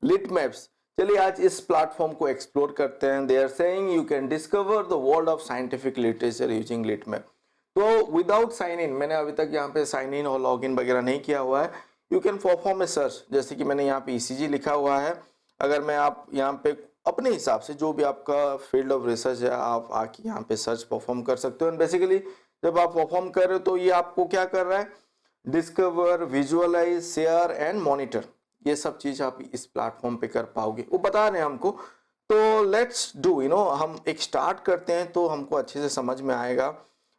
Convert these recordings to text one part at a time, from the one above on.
Lit maps. चलिए आज इस प्लेटफॉर्म को एक्सप्लोर करते हैं। They are saying you can discover the world of scientific literature using lit map. तो विदाउट साइन इन, मैंने अभी तक यहाँ पे साइन इन और लॉग इन वगैरह नहीं किया हुआ है। You can perform a search, जैसे कि मैंने यहाँ पे ईसीजी लिखा हुआ है। अगर मैं आप यहाँ पे अपने हिसाब से जो भी आपका फील्ड ऑफ रिसर्च है, आप आके यहाँ पे सर्च परफॉर्म कर सकते हो। एंड बेसिकली जब आप परफॉर्म कर रहे हो तो ये आपको क्या कर रहा है, discover, visualise, share and monitor, ये सब चीज आप इस प्लेटफॉर्म पे कर पाओगे, वो बता रहे हैं हमको। तो लेट्स डू, हम एक स्टार्ट करते हैं तो हमको अच्छे से समझ में आएगा।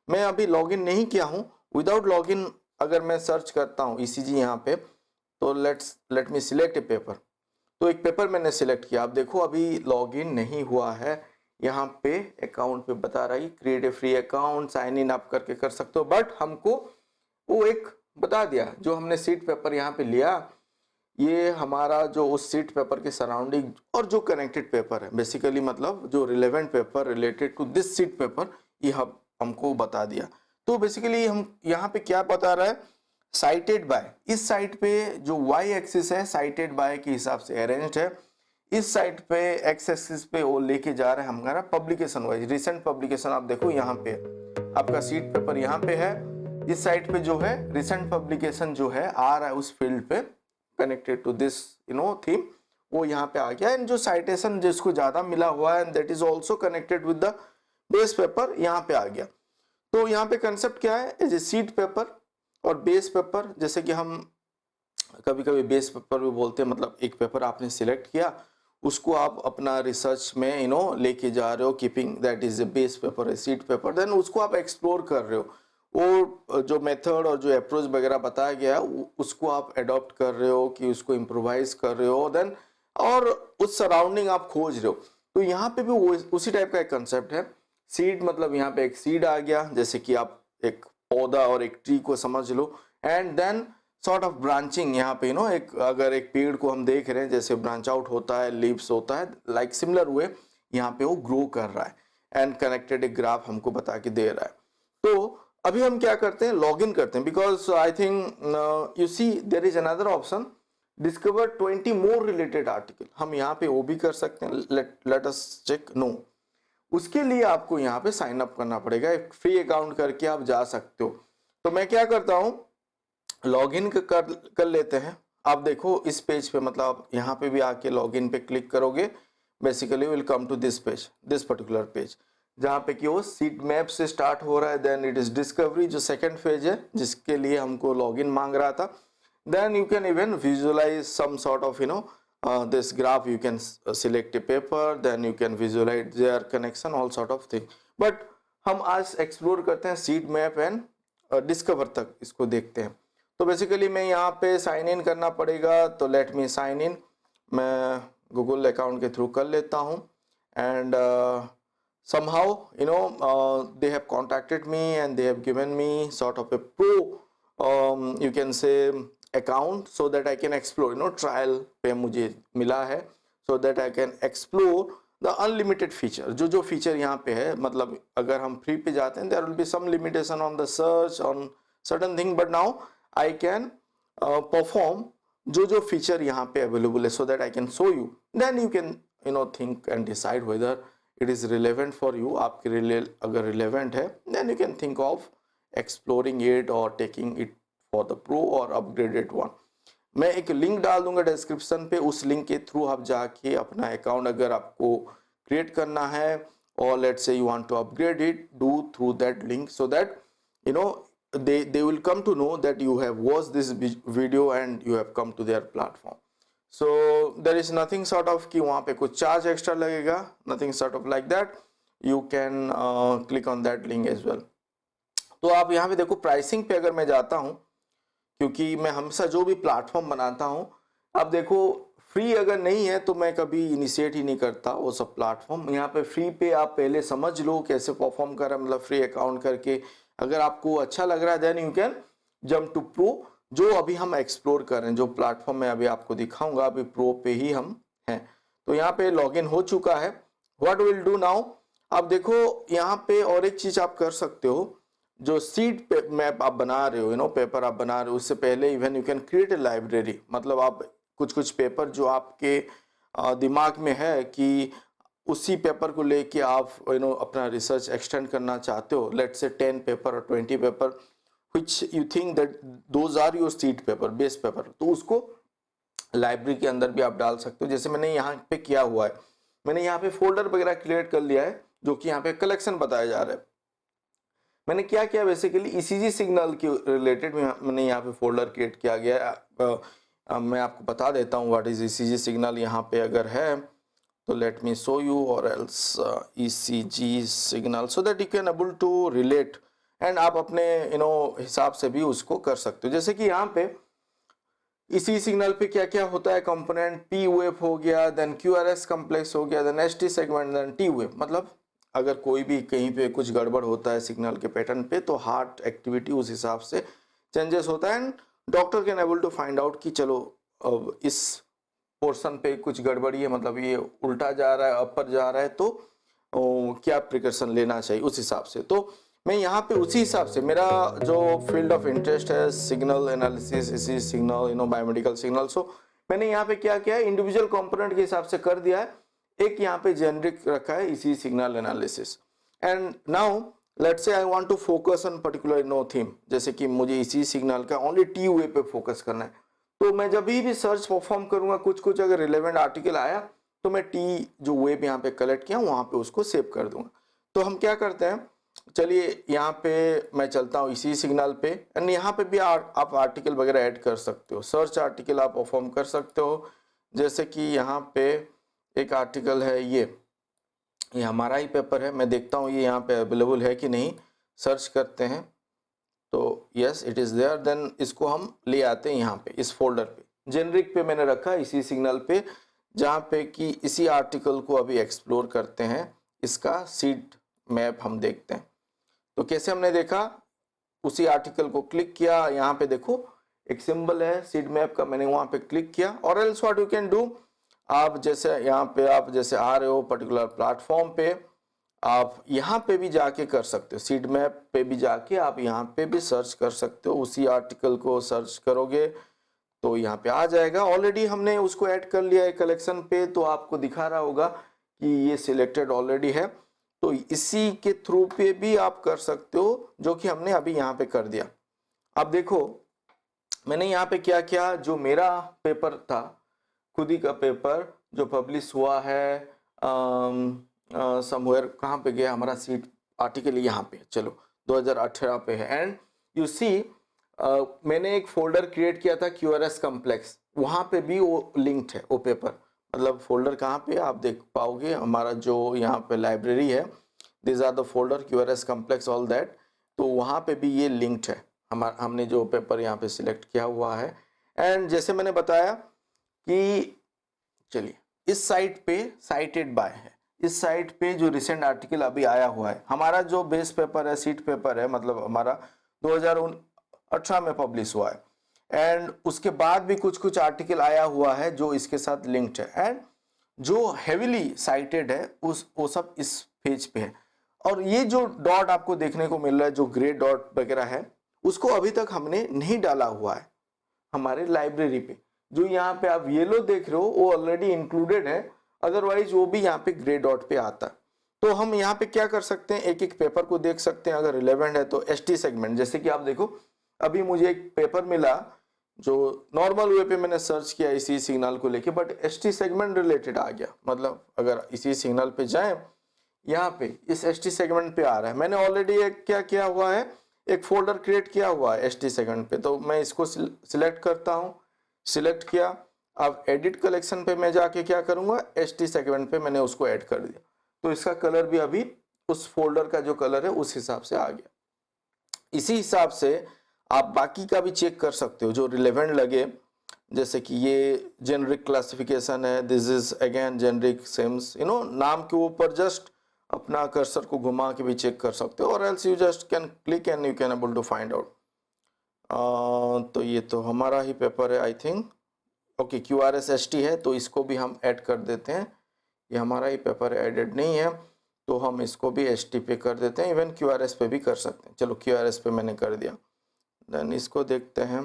मैं अभी लॉगिन नहीं किया हूँ। विदाउट लॉगिन अगर मैं सर्च करता हूँ ईसीजी यहाँ पे, तो लेट मी सिलेक्ट ए पेपर। तो एक पेपर मैंने सिलेक्ट किया। आप देखो अभी लॉगिन नहीं हुआ है। यहाँ पे अकाउंट पे बता रहा है create a free account, sign in आप करके कर सकते हो। बट हमको वो एक बता दिया, जो हमने सीट पेपर यहाँ पे लिया, ये हमारा जो उस सीट पेपर के सराउंडिंग और जो कनेक्टेड पेपर है, बेसिकली मतलब जो relevant paper related to this seed paper, ये हमको बता दिया। तो बेसिकली हम यहाँ पे क्या बता रहा है, साइटेड बाय। इस साइट पे जो वाई एक्सिस है साइटेड बाय के हिसाब से अरेंज्ड है। इस साइट पे एक्स एक्सिस पे वो लेके जा रहा है हमारा पब्लिकेशन वाइज, रिसेंट पब्लिकेशन। आप देखो यहाँ पे आपका सीट पेपर यहाँ पे है। इस साइट पे जो है रिसेंट पब्लिकेशन जो है आ रहा है उस फील्ड पे कनेक्टेड टू दिस थीम, वो यहाँ पे आ गया। एंड जो साइटेशन जिसको ज्यादा मिला हुआ है, and that is also connected with the base paper, यहाँ पे आ गया। तो यहाँ पे कंसेप्ट क्या है, एज ए सीट पेपर और बेस पेपर। जैसे कि हम कभी कभी बेस पेपर भी बोलते हैं, मतलब एक पेपर आपने सिलेक्ट किया, उसको आप अपना रिसर्च में लेके जा रहे हो, keeping that is a base paper, a seed paper. Then उसको आप एक्सप्लोर कर रहे हो, वो जो मेथड और जो अप्रोच वगैरह बताया गया है उसको आप अडॉप्ट कर रहे हो, कि उसको इम्प्रोवाइज कर रहे हो, देन और उस सराउंडिंग आप खोज रहे हो। तो यहाँ पे भी उसी टाइप का एक कंसेप्ट है। सीड मतलब यहाँ पे एक सीड आ गया, जैसे कि आप एक पौधा और एक ट्री को समझ लो। And then sort of branching, यहाँ पे एक अगर एक पेड़ को हम देख रहे हैं जैसे ब्रांच आउट होता है, लीव्स होता है, लाइक सिमिलर वे यहाँ पे वो ग्रो कर रहा है। एंड कनेक्टेड एक ग्राफ हमको बता के दे रहा है। तो अभी हम क्या करते हैं, लॉग इन करते हैं, because I think you see there is another option, discover 20 more related article. हम यहाँ पे वो भी कर सकते हैं। Let us check. नो, उसके लिए आपको यहाँ पे साइन अप करना पड़ेगा, एक फ्री अकाउंट करके आप जा सकते हो। तो मैं क्या करता हूँ, लॉग इन कर लेते हैं। आप देखो इस पेज पे, मतलब यहाँ पे भी आके लॉग इन पे क्लिक करोगे, basically will come to this page, this particular page, जहाँ पे कि वो सीट मैप से स्टार्ट हो रहा है। देन इट इज डिस्कवरी, जो सेकंड फेज है जिसके लिए हमको लॉगिन मांग रहा था। Then you can even visualise some sort of this graph. You can select a paper, then you can visualize their connection, all sort of thing. But हम आज एक्सप्लोर करते हैं सीट मैप एंड डिस्कवर तक, इसको देखते हैं। तो basically मैं यहाँ पे साइन इन करना पड़ेगा, तो लेट मी साइन इन। मैं गूगल अकाउंट के थ्रू कर लेता हूँ। And somehow they have contacted me and they have given me sort of a pro you can say account, so that I can explore, trial पे मुझे मिला है, so that I can explore the unlimited feature। जो feature यहाँ पे है, मतलब अगर हम फ्री पे जाते हैं there will be some limitation on the search on certain thing, but now I can perform जो फीचर यहाँ पे अवेलेबल है, so that I can show you, then you can think and decide whether it is relevant for you। आपके लिए अगर relevant है, then you can think of exploring it or taking it for the pro or upgraded one। मैं एक link डाल दूंगा description पे, उस लिंक के थ्रू आप जाके अपना अकाउंट अगर आपको क्रिएट करना है, और let's say you want to upgrade it, do through that link, so that they will come to know that you have watched this video and you have come to their platform। so there is nothing sort of कि वहाँ पे कुछ charge extra लगेगा, nothing sort of like that। you can click on that link as well। तो आप यहाँ पे देखो प्राइसिंग पे अगर मैं जाता हूँ, क्योंकि मैं हमेशा जो भी प्लेटफॉर्म बनाता हूँ, अब देखो फ्री अगर नहीं है तो मैं कभी इनिशिएट ही नहीं करता वो सब प्लेटफॉर्म। यहाँ पे फ्री पे आप पहले समझ लो कैसे परफॉर्म कर रहा है, मतलब फ्री अकाउंट करके अगर आपको अच्छा लग रहा है, then you can jump to pro, जो अभी हम एक्सप्लोर कर रहे हैं। जो प्लेटफॉर्म मैं अभी आपको दिखाऊंगा, अभी प्रो पे ही हम हैं। तो यहाँ पे लॉगिन हो चुका है। व्हाट विल डू नाउ, आप देखो यहाँ पे और एक चीज आप कर सकते हो, जो सीट मैप आप बना रहे हो, पेपर आप बना रहे हो, उससे पहले even you can create a library. मतलब आप कुछ कुछ पेपर जो आपके दिमाग में है कि उसी पेपर को लेके आप अपना रिसर्च एक्सटेंड करना चाहते हो, लेट्स से 10 पेपर और 20 paper which you think that those are your seed paper, base paper, तो उसको लाइब्रेरी के अंदर भी आप डाल सकते हो। जैसे मैंने यहाँ पे किया हुआ है, मैंने यहाँ पे फोल्डर वगैरह क्रिएट कर लिया है जो कि यहाँ पे कलेक्शन बताया जा रहा है। मैंने क्या किया, बेसिकली ईसीजी सिग्नल के रिलेटेड मैंने यहाँ पे फोल्डर क्रिएट किया गया है। मैं आपको बता देता हूँ व्हाट इज ईसीजी सिग्नल। यहाँ पे अगर है तो लेट मी शो यू, और else ECG signal, so that you can able to relate and आप अपने हिसाब से भी उसको कर सकते हो। जैसे कि यहाँ पे इसी सिग्नल पे क्या क्या होता है, कंपोनेंट पी वेव हो गया, देन क्यूआरएस कम्प्लेक्स हो गया, then ST segment, then T wave. मतलब अगर कोई भी कहीं पे कुछ गड़बड़ होता है सिग्नल के पैटर्न पे तो हार्ट एक्टिविटी उस हिसाब से चेंजेस होता है and doctor can able to find out कि चलो अब इस पोर्शन पे कुछ गड़बड़ी है, मतलब ये उल्टा जा रहा है, अपर जा रहा है, तो क्या प्रिकॉशन लेना चाहिए उस हिसाब से। तो मैं यहाँ पे उसी हिसाब से, मेरा जो फील्ड ऑफ इंटरेस्ट है सिग्नल एनालिसिस, इसी सिग्नल बायोमेडिकल सिग्नल, सो मैंने यहाँ पे क्या किया है, इंडिविजुअल कंपोनेंट के हिसाब से कर दिया है। एक यहाँ पे जेनरिक रखा है इसी signal analysis. And now let's say I want to focus on particular theme, जैसे कि मुझे इसी सिग्नल का ओनली टी वे पे फोकस करना है, तो मैं जब भी सर्च परफॉर्म करूंगा, कुछ कुछ अगर रिलेवेंट आर्टिकल आया तो मैं टी जो वेब यहाँ पे कलेक्ट किया वहां पे उसको सेव कर दूंगा। तो हम क्या करते हैं, चलिए यहाँ पे मैं चलता हूँ इसी सिग्नल पे, एंड यहाँ पे भी आप आर्टिकल वगैरह ऐड कर सकते हो, सर्च आर्टिकल आप परफॉर्म कर सकते हो। जैसे कि यहाँ पे एक आर्टिकल है, ये हमारा ही पेपर है, मैं देखता हूँ ये यहाँ पे अवेलेबल है कि नहीं, सर्च करते हैं तो yes it is there, then इसको हम ले आते हैं यहाँ पे इस फोल्डर पे, जेनरिक पे मैंने रखा इसी सिग्नल पे, जहाँ पे कि इसी आर्टिकल को अभी एक्सप्लोर करते हैं, इसका सीड मैप हम देखते हैं। तो कैसे हमने देखा, उसी आर्टिकल को क्लिक किया, यहाँ पे देखो एक सिंबल है सीड मैप का, मैंने वहाँ पे क्लिक किया, और else what you can do, आप जैसे यहाँ पे आप जैसे आ रहे हो पर्टिकुलर प्लेटफॉर्म पे, आप यहाँ पे भी जाके कर सकते हो, सीड मैप पे भी जाके आप यहाँ पे भी सर्च कर सकते हो, उसी आर्टिकल को सर्च करोगे तो यहाँ पे आ जाएगा। ऑलरेडी हमने उसको ऐड कर लिया है कलेक्शन पे, तो आपको दिखा रहा होगा कि ये सिलेक्टेड ऑलरेडी है, तो इसी के थ्रू पे भी आप कर सकते हो, जो कि हमने अभी यहाँ पे कर दिया। अब देखो मैंने यहाँ पे क्या किया, जो मेरा पेपर था खुद ही का पेपर जो पब्लिश हुआ है समवेयर, कहाँ पे गया हमारा सीट आर्टिकल, यहाँ पे चलो 2018 पे है, एंड यू सी मैंने एक फोल्डर क्रिएट किया था क्यूआरएस कम्प्लेक्स, वहाँ पे भी वो लिंक्ड है वो पेपर, मतलब फोल्डर कहाँ पे आप देख पाओगे, हमारा जो यहाँ पे लाइब्रेरी है, this are the folder QRS complex all that, तो वहाँ पे भी ये लिंक्ड है, हमने जो पेपर यहाँ पे सिलेक्ट किया हुआ है। एंड जैसे मैंने बताया कि चलिए इस साइट पे साइटेड बाय है, इस साइट पे जो रिसेंट आर्टिकल अभी आया हुआ है, हमारा जो बेस पेपर है सीट पेपर है, मतलब हमारा 2018 में पब्लिश हुआ है, एंड उसके बाद भी कुछ कुछ आर्टिकल आया हुआ है जो इसके साथ लिंक्ड है, एंड जो हेविली साइटेड है वो सब इस पेज पे है। और ये जो डॉट आपको देखने को मिल रहा है, जो ग्रे डॉट वगैरह है, उसको अभी तक हमने नहीं डाला हुआ है हमारे लाइब्रेरी पे। जो यहाँ पे आप येलो देख रहे हो वो ऑलरेडी इंक्लूडेड है, अदरवाइज वो भी यहाँ पे ग्रे डॉट पे आता है। तो हम यहाँ पे क्या कर सकते हैं, एक एक पेपर को देख सकते हैं, अगर रिलेवेंट है तो एसटी सेगमेंट, जैसे कि आप देखो अभी मुझे एक पेपर मिला जो नॉर्मल वे पे मैंने सर्च किया इसी सिग्नल को लेके, बट एसटी सेगमेंट रिलेटेड आ गया, मतलब अगर इसी सिग्नल पे जाएं, यहाँ पे इस एसटी सेगमेंट पे आ रहा है, मैंने ऑलरेडी एक क्या किया हुआ है, एक फोल्डर क्रिएट किया हुआ है एसटी सेगमेंट पे, तो मैं इसको सिलेक्ट करता हूँ, सिलेक्ट किया, अब एडिट कलेक्शन पे मैं जाके क्या करूँगा, एसटी सेगमेंट पे मैंने उसको ऐड कर दिया, तो इसका कलर भी अभी उस फोल्डर का जो कलर है उस हिसाब से आ गया। इसी हिसाब से आप बाकी का भी चेक कर सकते हो जो रिलेवेंट लगे, जैसे कि ये जेनरिक क्लासिफिकेशन है, दिस इज अगेन जेनरिक सेम्स, नाम के ऊपर जस्ट अपना कर्सर को घुमा के भी चेक कर सकते हो, और else you just can click and you can able to find out. तो ये तो हमारा ही पेपर है I think, okay QRS ST है, तो इसको भी हम ऐड कर देते हैं, ये हमारा ही पेपर एडेड नहीं है तो हम इसको भी एसटी पे कर देते हैं, इवन क्यूआरएस पे भी कर सकते हैं। चलो क्यूआरएस पे मैंने कर दिया, देन इसको देखते हैं,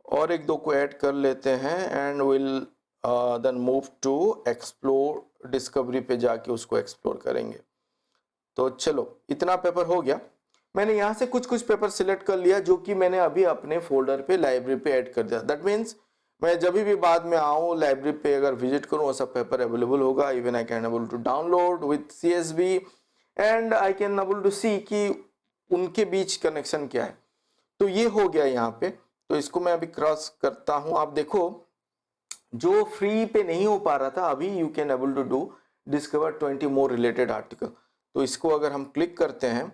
और एक दो को ऐड कर लेते हैं and will then move to explore, discovery पे जाके उसको एक्सप्लोर करेंगे। तो चलो इतना पेपर हो गया। मैंने यहाँ से कुछ कुछ पेपर सिलेक्ट कर लिया जो कि मैंने अभी अपने फोल्डर पे लाइब्रेरी पे ऐड कर दिया। दैट मीन्स मैं जब भी बाद में आऊँ लाइब्रेरी पे अगर विजिट करूँ वो सब पेपर अवेलेबल होगा। Even I can able to download with CSV and I can able to see कि उनके बीच कनेक्शन क्या है। तो ये हो गया यहाँ पे। तो इसको मैं अभी क्रॉस करता हूँ। आप देखो जो फ्री पे नहीं हो पा रहा था अभी you can able to do discover 20 more related article. तो इसको अगर हम क्लिक करते हैं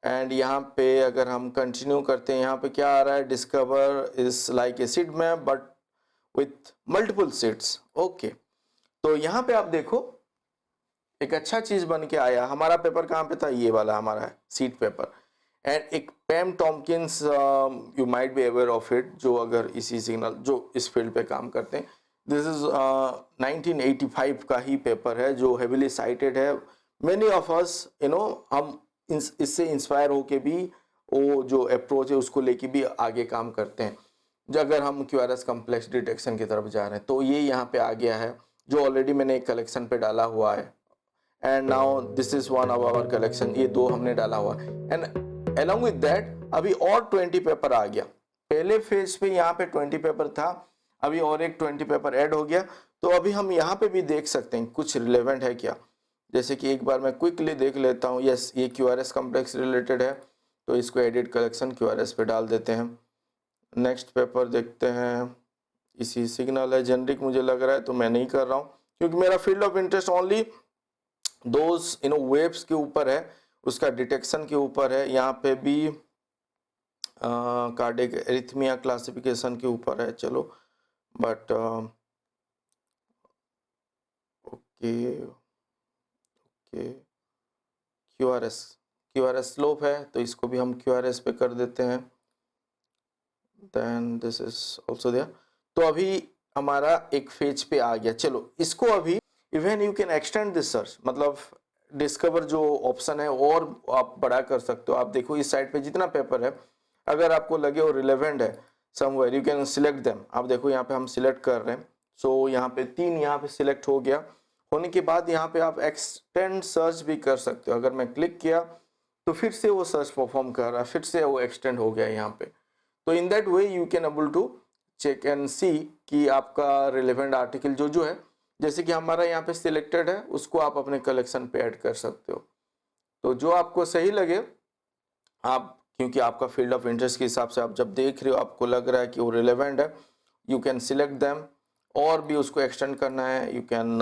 एंड यहाँ पे अगर हम कंटिन्यू करते हैं, यहाँ पे क्या आ रहा है, discover is like a seed map but with multiple seeds. Okay, तो यहाँ पे आप देखो एक अच्छा चीज बन के आया। हमारा पेपर कहाँ पे था, ये वाला हमारा सीड पेपर। एंड एक Pam Tomkins, you might be aware of it, जो अगर इसी सिग्नल जो इस फील्ड पे काम करते हैं। दिस इज 1985 का ही पेपर है जो हेविली साइटेड है। मेनी ऑफ अस हम इससे इंस्पायर होके भी वो जो अप्रोच है उसको लेके भी आगे काम करते हैं। जो अगर हम QRS कम्प्लेक्स डिटेक्शन की तरफ जा रहे हैं तो ये यहाँ पे आ गया है जो ऑलरेडी मैंने एक कलेक्शन पे डाला हुआ है। And now this is one of our collection, ये दो हमने डाला हुआ है। एंड along with that अभी और 20 पेपर आ गया। पहले फेज पे यहाँ पे 20 पेपर था, अभी और एक 20 पेपर ऐड हो गया। तो अभी हम यहाँ पे भी देख सकते हैं कुछ रिलेवेंट है क्या। जैसे कि एक बार मैं क्विकली देख लेता हूँ। यस, ये QRS कम्प्लेक्स रिलेटेड है तो इसको एडिट कलेक्शन QRS पे डाल देते हैं। नेक्स्ट पेपर देखते हैं, इसी सिग्नल है, जेनरिक मुझे लग रहा है तो मैं नहीं कर रहा हूँ क्योंकि मेरा field of interest only those waves के ऊपर है, उसका डिटेक्शन के ऊपर है। यहाँ पे भी कार्डियक एरिथमिया क्लासिफिकेशन के ऊपर है। चलो but okay okay, QRS slope है तो इसको भी हम QRS पे कर देते हैं। Then this is also there. तो अभी हमारा एक फेज पे आ गया। चलो इसको अभी even you can extend this search, मतलब डिस्कवर जो ऑप्शन है और आप बड़ा कर सकते हो। आप देखो इस साइड पे जितना पेपर है अगर आपको लगे वो रिलेवेंट है somewhere you can select them. आप देखो यहाँ पे हम सिलेक्ट कर रहे हैं। सो यहाँ पे 3 यहाँ पे सिलेक्ट हो गया। होने के बाद यहाँ पे आप एक्सटेंड सर्च भी कर सकते हो। अगर मैं क्लिक किया तो फिर से वो सर्च परफॉर्म कर रहा है, फिर से वो एक्सटेंड हो गया यहाँ पे। तो in that way you can able to check and see कि आपका रिलेवेंट आर्टिकल जो है, जैसे कि हमारा यहाँ पे सिलेक्टेड है, उसको आप अपने कलेक्शन पे ऐड कर सकते हो। तो जो आपको सही लगे आप, क्योंकि आपका फील्ड ऑफ इंटरेस्ट के हिसाब से आप जब देख रहे हो आपको लग रहा है कि वो रिलेवेंट है, यू कैन सिलेक्ट देम। और भी उसको एक्सटेंड करना है यू कैन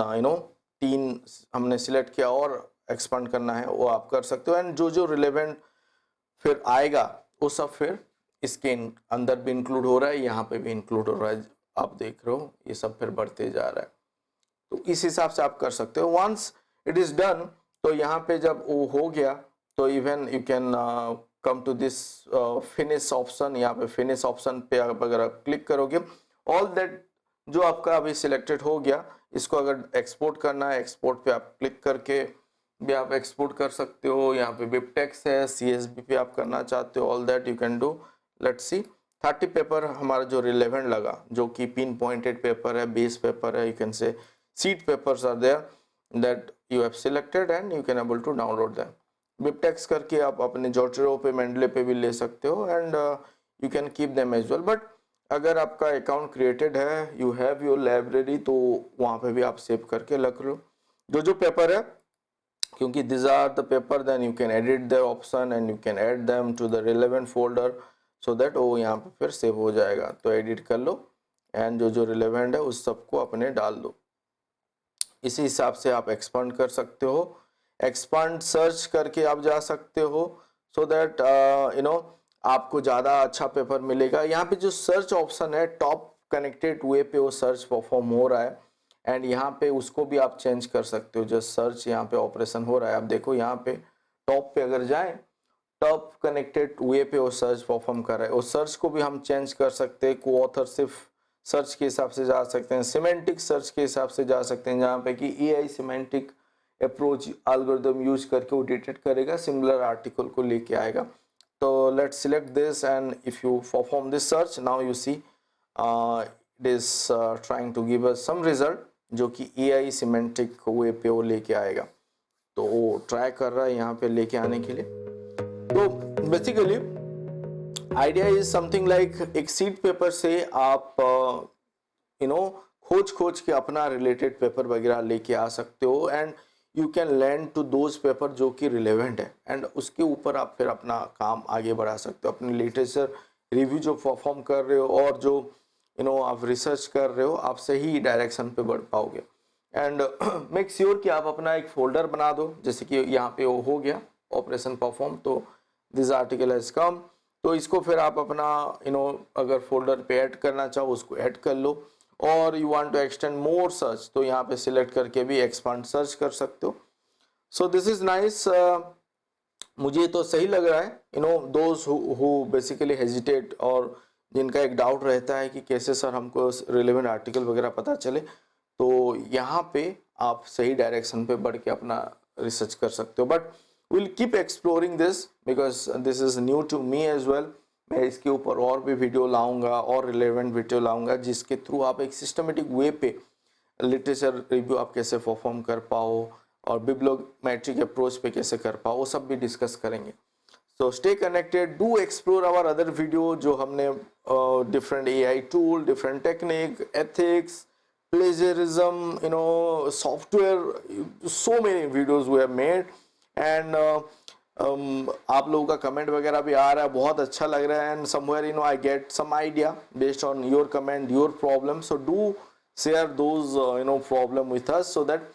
3 हमने सिलेक्ट किया और एक्सपांड करना है वो आप कर सकते हो। एंड जो रिलेवेंट फिर आएगा वो सब फिर इसके अंदर भी इंक्लूड हो रहा है, यहाँ पे भी इंक्लूड हो रहा है। आप देख रहे हो ये सब फिर बढ़ते जा रहा है। तो इस हिसाब से आप कर सकते हो। वंस इट इज डन, तो यहाँ पे जब वो हो गया तो even you can come to this finish option. यहाँ पे फिनिश ऑप्शन पे आप अगर आप क्लिक करोगे, ऑल दैट जो आपका अभी सिलेक्टेड हो गया, इसको अगर एक्सपोर्ट करना है एक्सपोर्ट पे आप क्लिक करके भी आप एक्सपोर्ट कर सकते हो। यहाँ पे बिबटेक्स है, CSV पे आप करना चाहते हो, all that you can do. Let's see 30 paper हमारा जो रिलेवेंट लगा, जो कि पिन पॉइंटेड पेपर है, बेस पेपर है, you can say seed papers are there that you have selected and you can able to download them. BibTeX करके आप अपने जोटरो पे, मेंडले पे भी ले सकते हो and you can keep them as well. But अगर आपका अकाउंट क्रिएटेड है, यू हैव योर लाइब्रेरी, तो वहाँ पे भी आप सेव करके रख लो जो पेपर है, क्योंकि this are the paper. Then you can edit the option and you can add them to the relevant folder so that वो यहाँ पे फिर सेव हो जाएगा। तो एडिट कर लो एंड जो रिलेवेंट है उस सबको अपने डाल दो। इसी हिसाब से आप एक्सपांड कर सकते हो। एक्सपांड सर्च करके आप जा सकते हो सो दैट आपको ज़्यादा अच्छा पेपर मिलेगा। यहाँ पे जो सर्च ऑप्शन है टॉप कनेक्टेड वे पे वो सर्च परफॉर्म हो रहा है एंड यहाँ पे उसको भी आप चेंज कर सकते हो। जो सर्च यहाँ पे ऑपरेशन हो रहा है, आप देखो यहाँ पे टॉप पे अगर जाएं, टॉप कनेक्टेड वे पे वो सर्च परफॉर्म कर रहा है। उस सर्च को भी हम चेंज कर सकते हैं। को ऑथर सिर्फ सर्च के हिसाब से जा सकते हैं, सिमेंटिक सर्च के हिसाब से जा सकते हैं, जहाँ पे कि AI semantic approach algorithm use करके वो डिटेक्ट करेगा, सिमिलर आर्टिकल को लेके आएगा। तो let's select this and if you perform this search, now you see it is trying to give us some result जो कि AI सिमेंटिक वे पे वो लेके आएगा। तो वो ट्राई कर रहा है यहाँ पे लेके आने के लिए। तो basically idea is something like एक सीट पेपर से आप खोज के अपना रिलेटेड पेपर वगैरह लेके आ सकते हो, and you can learn to those paper जो कि रिलेवेंट है, एंड उसके ऊपर आप फिर अपना काम आगे बढ़ा सकते हो। अपने लिटरेचर रिव्यू जो परफॉर्म कर रहे हो और जो आप रिसर्च कर रहे हो, आप सही डायरेक्शन पे बढ़ पाओगे। एंड मेक श्योर कि आप अपना एक फोल्डर बना दो, जैसे कि यहाँ पे वो हो गया ऑपरेशन परफॉर्म, तो दिस आर्टिकल हैज कम। तो इसको फिर आप अपना अगर फोल्डर पे ऐड करना चाहो उसको ऐड कर लो, और you want to extend more search तो यहाँ पे सिलेक्ट करके भी एक्सपांड सर्च कर सकते हो। So this is nice. मुझे तो सही लग रहा है। दोज हु बेसिकली हेजिटेट और जिनका एक डाउट रहता है कि कैसे सर हमको रिलेवेंट आर्टिकल वगैरह पता चले, तो यहाँ पे आप सही डायरेक्शन पे बढ़ के अपना रिसर्च कर सकते हो। But will keep exploring this because this is new to me as well. मैं इसके ऊपर और भी वीडियो लाऊंगा और रिलेवेंट वीडियो लाऊंगा, जिसके थ्रू आप एक सिस्टमेटिक वे पे लिटरेचर रिव्यू आप कैसे परफॉर्म कर पाओ और बिब्लियोमेट्रिक अप्रोच पे कैसे कर पाओ, वो सब भी डिस्कस करेंगे। So stay connected, do explore our other video जो हमने different AI tool, different technique, ethics, plagiarism, software, so many videos we have made, and आप लोगों का कमेंट वगैरह भी आ रहा है, बहुत अच्छा लग रहा है, and somewhere I get some idea based on your comment, your problem. So do share those problem with us, so that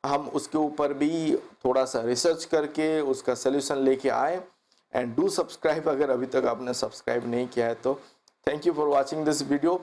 हम उसके ऊपर भी थोड़ा सा रिसर्च करके उसका सोल्यूशन लेके आए। एंड डू सब्सक्राइब अगर अभी तक आपने सब्सक्राइब नहीं किया है तो। Thank you for watching this video.